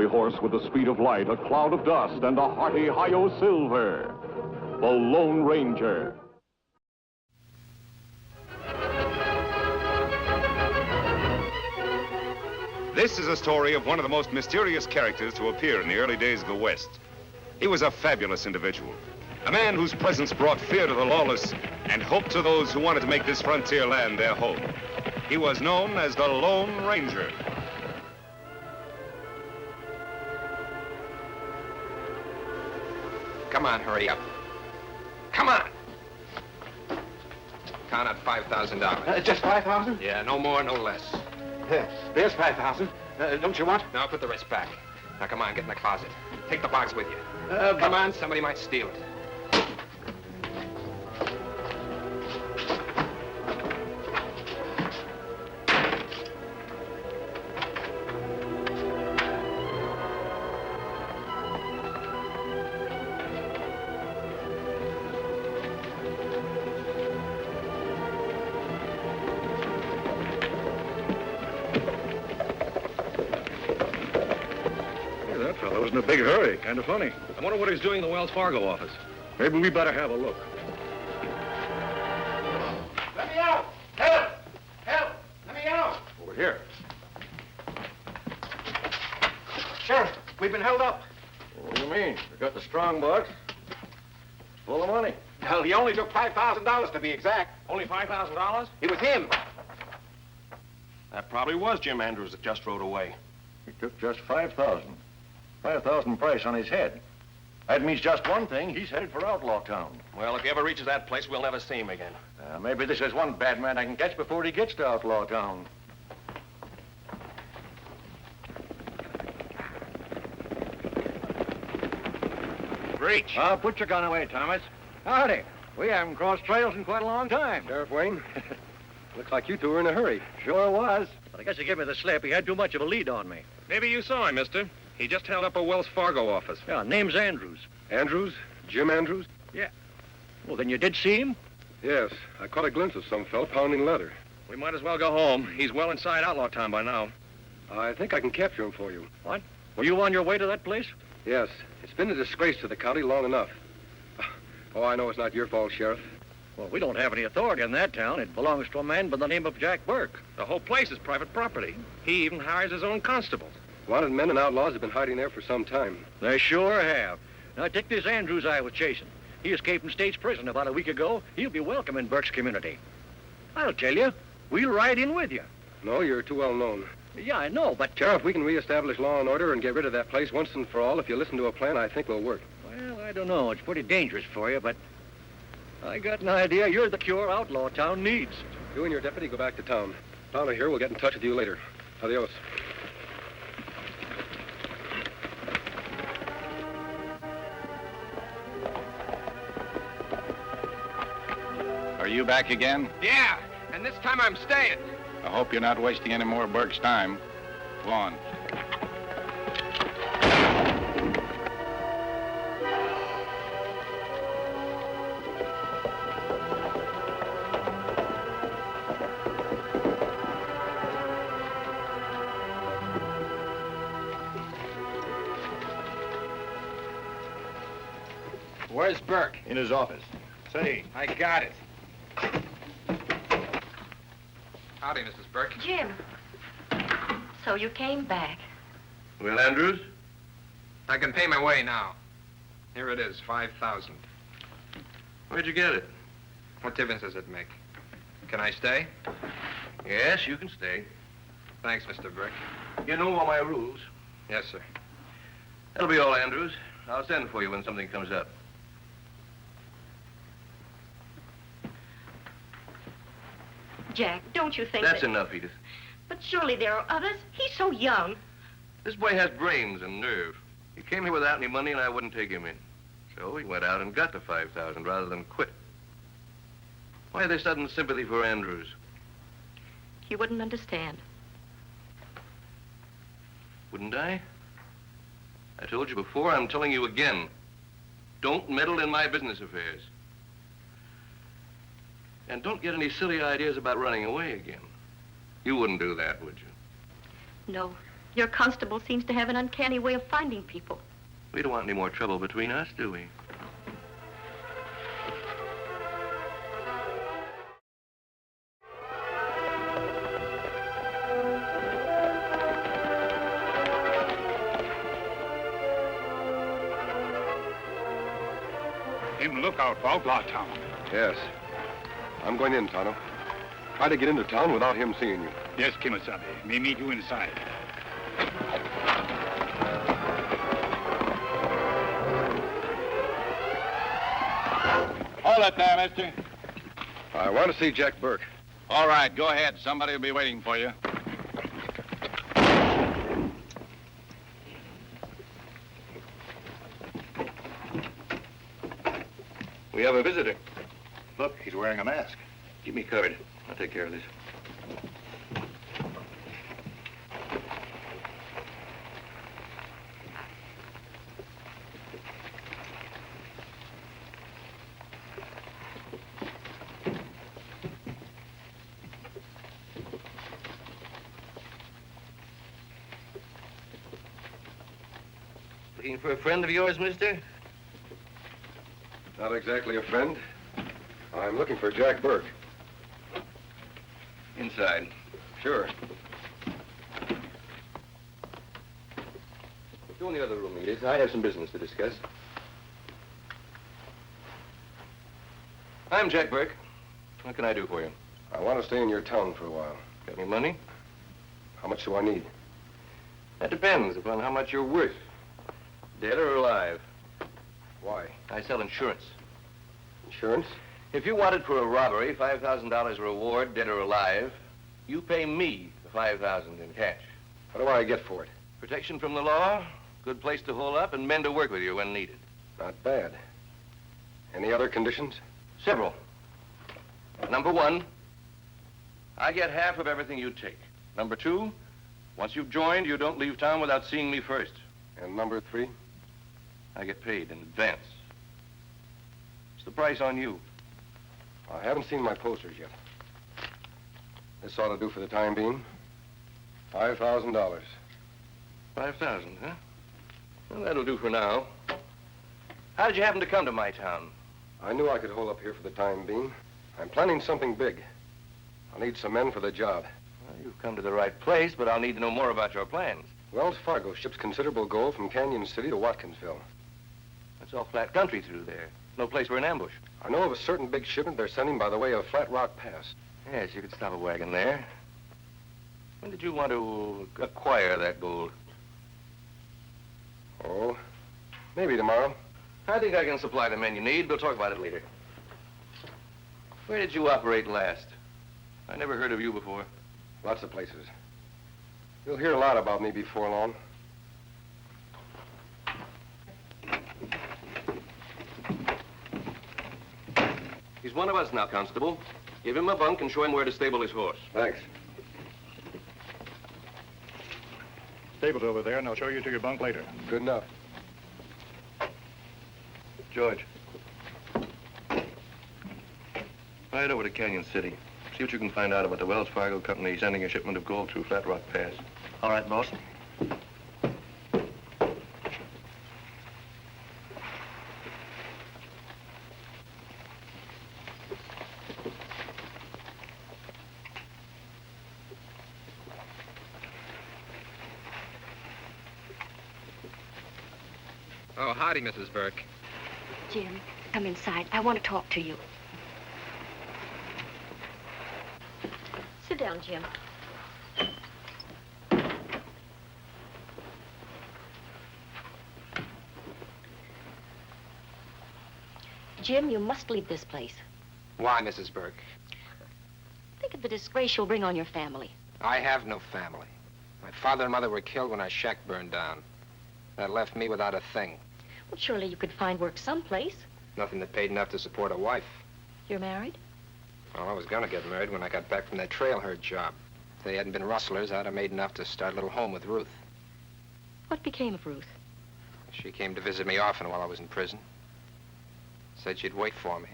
ordinary horse with the speed of light, a cloud of dust, and a hearty hi-yo silver. The Lone Ranger. This is a story of one of the most mysterious characters to appear in the early days of the West. He was a fabulous individual, a man whose presence brought fear to the lawless and hope to those who wanted to make this frontier land their home. He was known as the Lone Ranger. Come on, hurry up. Come on. Count out $5,000. Just 5,000? Yeah, no more, no less. There's 5,000. Don't you want? Now put the rest back. Now come on, get in the closet. Take the box with you. Come on, somebody might steal it. That fellow was in a big hurry. Kind of funny. I wonder what he's doing in the Wells Fargo office. Maybe we better have a look. Let me out! Help! Help! Let me out! Over here. Sheriff, we've been held up. What do you mean? We got the strong box. It's full of money. Well, he only took $5,000 to be exact. Only $5,000? It was him. That probably was Jim Andrews that just rode away. He took just 5,000. 5,000 price on his head. That means just one thing. He's headed for Outlaw Town. Well, if he ever reaches that place, we'll never see him again. Maybe this is one bad man I can catch before he gets to Outlaw Town. Reach. Put your gun away, Thomas. Howdy. We haven't crossed trails in quite a long time. Sheriff Wayne, looks like you two were in a hurry. Sure was. But I guess he gave me the slip. He had too much of a lead on me. Maybe you saw him, mister. He just held up a Wells Fargo office. Yeah, name's Andrews. Andrews? Jim Andrews? Yeah. Well, then you did see him? Yes. I caught a glimpse of some fellow pounding leather. We might as well go home. He's well inside Outlaw Town by now. I think I can capture him for you. What? Were you on your way to that place? Yes. It's been a disgrace to the county long enough. Oh, I know it's not your fault, Sheriff. Well, we don't have any authority in that town. It belongs to a man by the name of Jack Burke. The whole place is private property. He even hires his own constables. Wanted men and outlaws have been hiding there for some time. They sure have. Now, take this Andrews I was chasing. He escaped from state's prison about a week ago. He'll be welcome in Burke's community. I'll tell you, we'll ride in with you. No, you're too well known. Yeah, I know, but... Sheriff, we can reestablish law and order and get rid of that place once and for all. If you listen to a plan, I think will work. Well, I don't know. It's pretty dangerous for you, but I got an idea. You're the cure Outlaw Town needs. You and your deputy go back to town. Tonto here will get in touch with you later. Adios. Are you back again? Yeah, and this time I'm staying. I hope you're not wasting any more of Burke's time. Go on. Where's Burke? In his office. Say. I got it. Howdy, Mrs. Burke. Jim, so you came back. Well, Andrews? I can pay my way now. Here it is, 5,000. Where'd you get it? What difference does it make? Can I stay? Yes, you can stay. Thanks, Mr. Burke. You know all my rules. Yes, sir. That'll be all, Andrews. I'll send for you when something comes up. Jack, don't you think That's that... enough, Edith. But surely there are others. He's so young. This boy has brains and nerve. He came here without any money, and I wouldn't take him in. So he went out and got the 5,000 rather than quit. Why this sudden sympathy for Andrews? You wouldn't understand. Wouldn't I? I told you before, I'm telling you again. Don't meddle in my business affairs. And don't get any silly ideas about running away again. You wouldn't do that, would you? No. Your constable seems to have an uncanny way of finding people. We don't want any more trouble between us, do we? Him lookout for Outlaw Town. Yes. I'm going in, Tonto. Try to get into town without him seeing you. Yes, Kemo Sabe. Me meet you inside. Hold it there, mister. I want to see Jack Burke. All right, go ahead. Somebody will be waiting for you. We have a visitor. Look, he's wearing a mask. Give me card. I'll take care of this. Looking for a friend of yours, mister? Not exactly a friend. I'm looking for Jack Burke. Inside. Sure. Go in the other room, Edith. I have some business to discuss. I'm Jack Burke. What can I do for you? I want to stay in your town for a while. Got any money? How much do I need? That depends upon how much you're worth. Dead or alive. Why? I sell insurance. Insurance? If you wanted for a robbery, $5,000 reward, dead or alive, you pay me the $5,000 in cash. What do I get for it? Protection from the law, good place to hole up, and men to work with you when needed. Not bad. Any other conditions? Several. Number one, I get half of everything you take. Number two, once you've joined, you don't leave town without seeing me first. And number 3? I get paid in advance. What's the price on you? I haven't seen my posters yet. This ought to do for the time being. $5,000. 5,000, huh? Well, that'll do for now. How did you happen to come to my town? I knew I could hold up here for the time being. I'm planning something big. I'll need some men for the job. Well, you've come to the right place, but I'll need to know more about your plans. Wells Fargo ships considerable gold from Canyon City to Watkinsville. That's all flat country through there. No place for an ambush. I know of a certain big shipment they're sending by the way of Flat Rock Pass. Yes, you could stop a wagon there. When did you want to acquire that gold? Oh, maybe tomorrow. I think I can supply the men you need. We'll talk about it later. Where did you operate last? I never heard of you before. Lots of places. You'll hear a lot about me before long. He's one of us now, Constable. Give him a bunk and show him where to stable his horse. Thanks. Stable's over there, and I'll show you to your bunk later. Good enough. George. Ride over to Canyon City. See what you can find out about the Wells Fargo Company sending a shipment of gold through Flat Rock Pass. All right, boss. Oh, howdy, Mrs. Burke. Jim, come inside. I want to talk to you. Sit down, Jim. Jim, you must leave this place. Why, Mrs. Burke? Think of the disgrace you'll bring on your family. I have no family. My father and mother were killed when our shack burned down. That left me without a thing. Well, surely you could find work someplace. Nothing that paid enough to support a wife. You're married? Well, I was gonna get married when I got back from that trail herd job. If they hadn't been rustlers, I'd have made enough to start a little home with Ruth. What became of Ruth? She came to visit me often while I was in prison. Said she'd wait for me.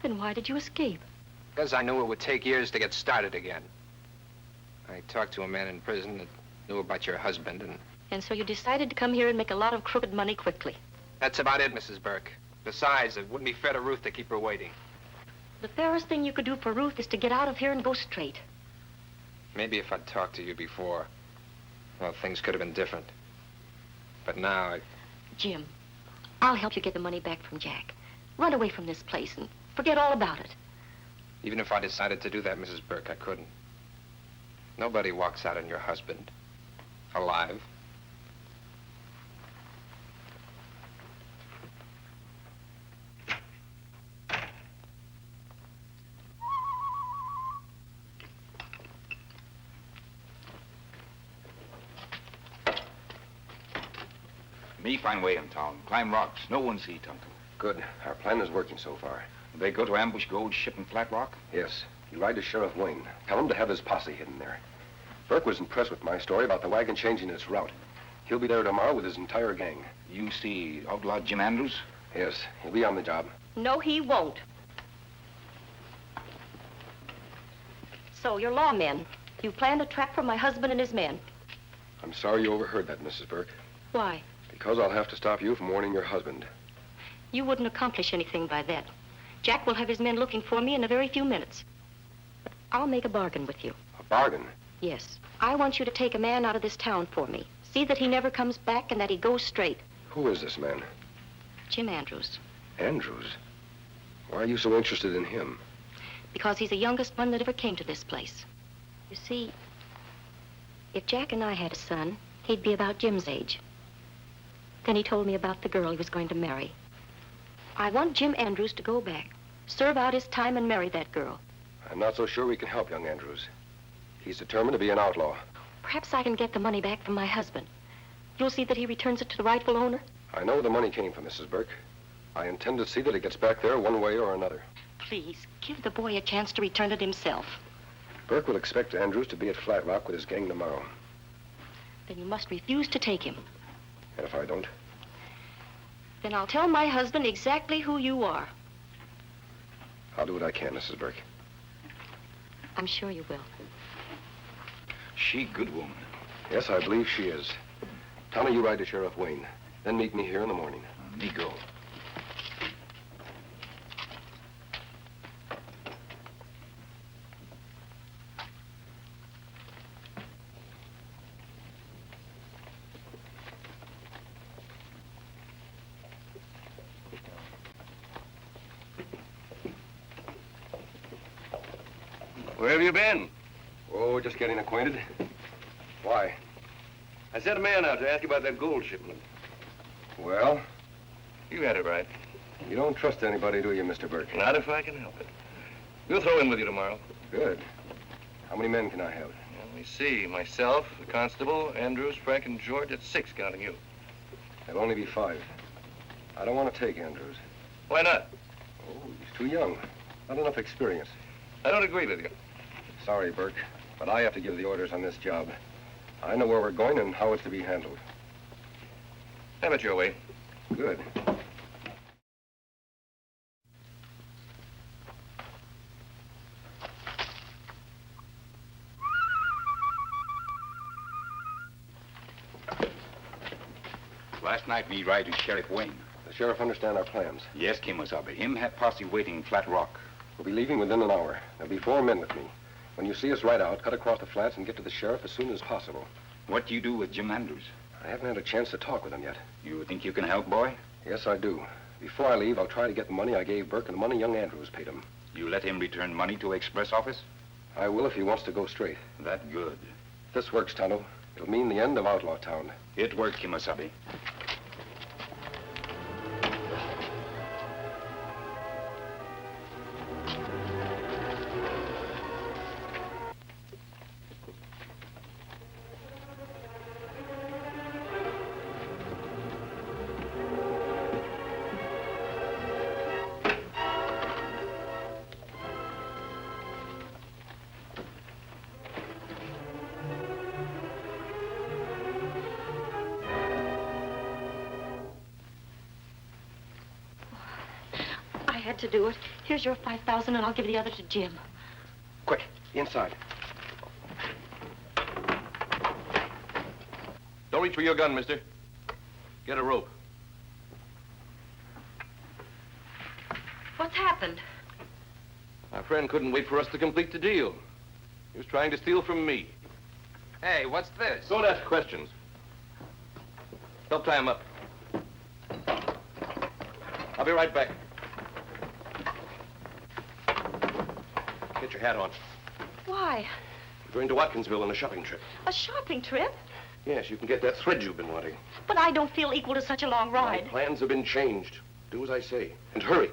Then why did you escape? Because I knew it would take years to get started again. I talked to a man in prison that knew about your husband, and... And so you decided to come here and make a lot of crooked money quickly. That's about it, Mrs. Burke. Besides, it wouldn't be fair to Ruth to keep her waiting. The fairest thing you could do for Ruth is to get out of here and go straight. Maybe if I'd talked to you before, well, things could have been different. But now, Jim, I'll help you get the money back from Jack. Run away from this place and forget all about it. even if I decided to do that, Mrs. Burke, I couldn't. Nobody walks out on your husband alive. Me find way in town. Climb rocks. No one see Tonto. Good. Our plan is working so far. They go to ambush gold ship in Flat Rock? Yes. You ride to Sheriff Wayne. Tell him to have his posse hidden there. Burke was impressed with my story about the wagon changing its route. He'll be there tomorrow with his entire gang. You see Outlaw Jim Andrews? Yes. He'll be on the job. No, he won't. So, you're lawmen. You planned a trap for my husband and his men. I'm sorry you overheard that, Mrs. Burke. Why? Because I'll have to stop you from warning your husband. You wouldn't accomplish anything by that. Jack will have his men looking for me in a very few minutes. I'll make a bargain with you. A bargain? Yes. I want you to take a man out of this town for me. See that he never comes back and that he goes straight. Who is this man? Jim Andrews. Andrews? Why are you so interested in him? Because he's the youngest one that ever came to this place. You see, if Jack and I had a son, he'd be about Jim's age. Then he told me about the girl he was going to marry. I want Jim Andrews to go back, serve out his time and marry that girl. I'm not so sure we can help young Andrews. He's determined to be an outlaw. Perhaps I can get the money back from my husband. You'll see that he returns it to the rightful owner? I know where the money came from, Mrs. Burke. I intend to see that it gets back there one way or another. Please, give the boy a chance to return it himself. Burke will expect Andrews to be at Flat Rock with his gang tomorrow. Then you must refuse to take him. And if I don't? Then I'll tell my husband exactly who you are. I'll do what I can, Mrs. Burke. I'm sure you will. She good woman. Yes, I believe she is. Tommy, you ride to Sheriff Wayne. Then meet me here in the morning. Me go. Where have you been? Oh, just getting acquainted. Why? I sent a man out to ask you about that gold shipment. Well, You had it right. you don't trust anybody, do you, Mr. Burke? Not if I can help it. We'll throw in with you tomorrow. Good. How many men can I have? Let me see. Myself, the constable, Andrews, Frank, and George. That's 6, counting you. There'll only be 5. I don't want to take Andrews. Why not? Oh, he's too young. Not enough experience. I don't agree with you. Sorry, Burke, but I have to give the orders on this job. I know where we're going and how it's to be handled. Have it your way. Good. Last night me ride to Sheriff Wayne. The sheriff understand our plans. Yes, Kemo Sabe. Him have posse waiting in Flat Rock. We'll be leaving within an hour. There'll be 4 men with me. When you see us ride out, cut across the flats and get to the sheriff as soon as possible. What you do with Jim Andrews? I haven't had a chance to talk with him yet. You think you can help, boy? Yes, I do. Before I leave, I'll try to get the money I gave Burke and the money young Andrews paid him. You let him return money to express office? I will if he wants to go straight. That good. If this works, Tonto, it'll mean the end of Outlaw Town. It worked, Kemo Sabe. I had to do it. Here's your 5,000 and I'll give the other to Jim. Quick, inside. Don't reach for your gun, mister. Get a rope. What's happened? Our friend couldn't wait for us to complete the deal. He was trying to steal from me. Hey, what's this? Don't ask questions. Help tie him up. I'll be right back. Get your hat on. Why? We're going to Watkinsville on a shopping trip. A shopping trip? Yes, you can get that thread you've been wanting. But I don't feel equal to such a long My ride. plans have been changed. Do as I say. And hurry.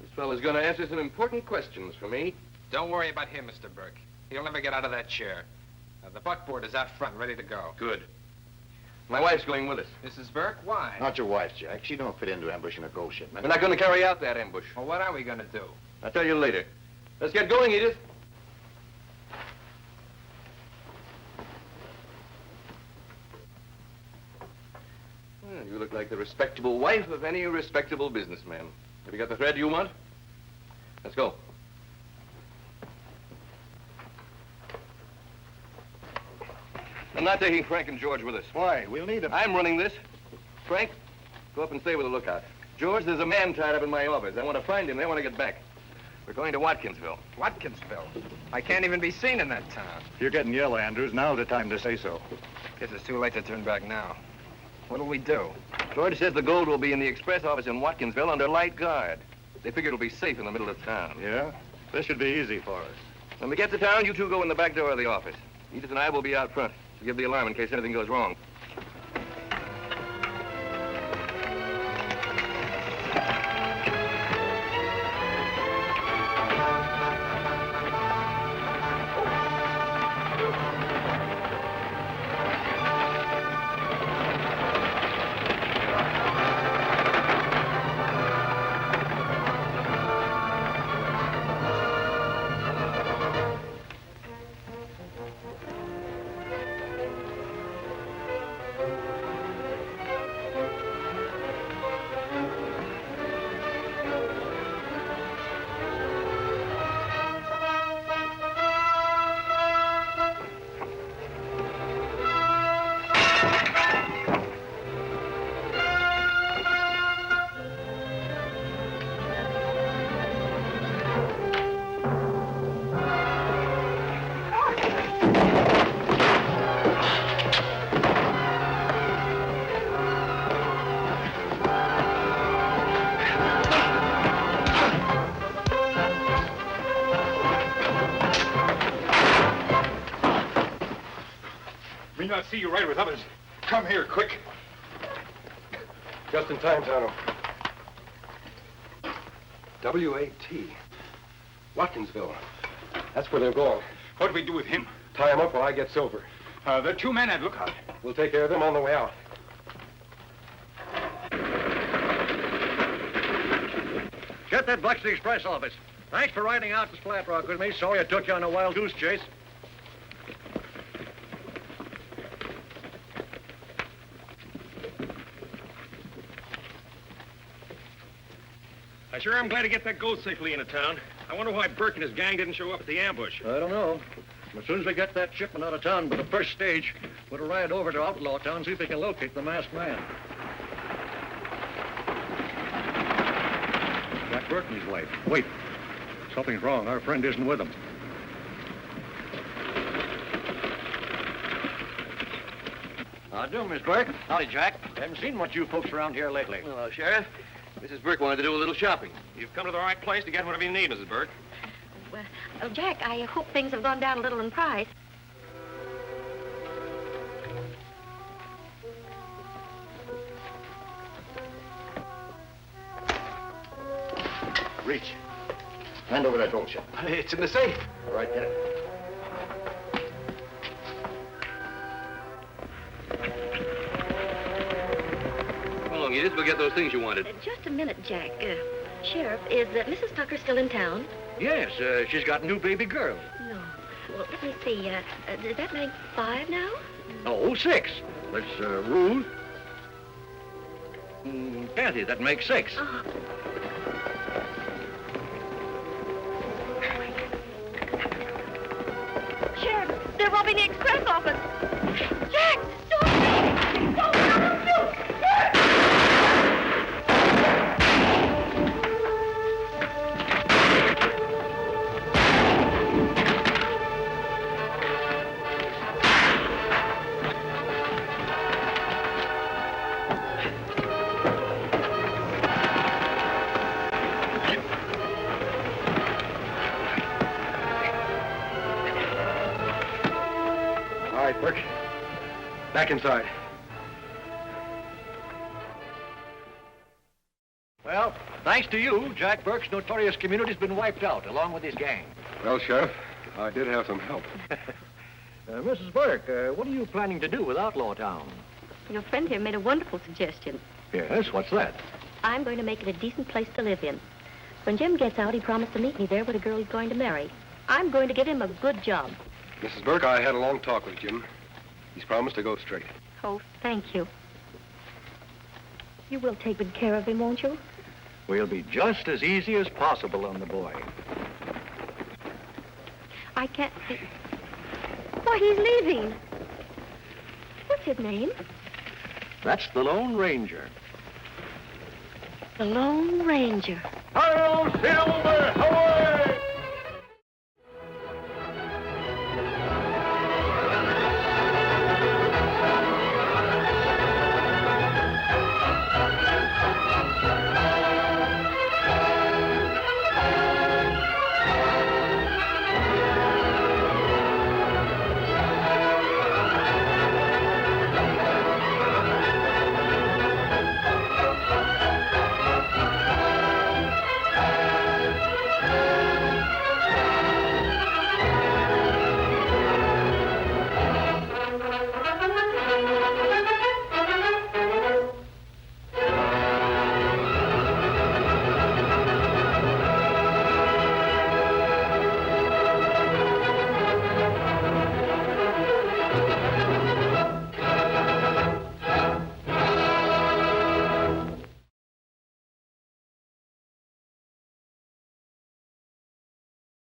This fellow's going to answer some important questions for me. Don't worry about him, Mr. Burke. He'll never get out of that chair. The buckboard is out front, ready to go. Good. My wife's going with us. Mrs. Burke, why? Not your wife, Jack. She don't fit into ambushing a ghost shipment. We're not going to carry out that ambush. Well, what are we going to do? I'll tell you later. Let's get going, Edith. Well, you look like the respectable wife of any respectable businessman. Have you got the thread you want? Let's go. I'm not taking Frank and George with us. Why? We'll need them. I'm running this. Frank, go up and stay with the lookout. George, there's a man tied up in my office. I want to find him. They want to get back. We're going to Watkinsville. Watkinsville? I can't even be seen in that town. If you're getting yellow, Andrews, now's the time to say so. Guess it's too late to turn back now. What'll we do? George says the gold will be in the express office in Watkinsville under light guard. They figure it'll be safe in the middle of town. Yeah? This should be easy for us. When we get to town, you two go in the back door of the office. Edith and I will be out front to give the alarm in case anything goes wrong. Not see you right with others. Come here, quick. Just in time, Tonto. W-A-T. Watkinsville. That's where they're going. What do we do with him? Tie him up while I get Silver. There are 2 men at lookout. We'll take care of them on the way out. Get that Butch to the express office. Thanks for riding out to Flat Rock with me. Sorry I took you on a wild goose chase. I sure am glad to get that gold safely into town. I wonder why Burke and his gang didn't show up at the ambush. I don't know. As soon as we get that shipment out of town by the first stage, we'll ride over to Outlaw town, see if we can locate the masked man. Jack Burke and his wife. Wait. Something's wrong. Our friend isn't with them. How do, Miss Burke? Howdy, Jack. Haven't seen much of you folks around here lately. Hello, Sheriff. Mrs. Burke wanted to do a little shopping. You've come to the right place to get whatever you need, Mrs. Burke. Well, Jack, I hope things have gone down a little in price. Reach. Hand over that gold ship. It's in the safe. All right, get it. Edith, we'll get those things you wanted. Just a minute, Jack. Sheriff, is Mrs. Tucker still in town? Yes, she's got a new baby girl. No. Well, let me see. Does that make 5 now? Oh, 6. Let's, Ruth. Kathy, that makes 6. Oh. Sheriff, they're They're robbing the express office. Jack, don't! Don't! All right, Burke. Back inside. Well, thanks to you, Jack Burke's notorious community's been wiped out, along with his gang. Well, Sheriff, I did have some help. Mrs. Burke, what are you planning to do with Outlaw Town? Your friend here made a wonderful suggestion. Yes, what's that? I'm going to make it a decent place to live in. When Jim gets out, he promised to meet me there with a girl he's going to marry. I'm going to give him a good job. Mrs. Burke, I had a long talk with Jim. He's promised to go straight. Oh, thank you. You will take good care of him, won't you? We'll be just as easy as possible on the boy. I can't... Why, he's leaving. What's his name? That's the Lone Ranger. The Lone Ranger. Hail, Silver!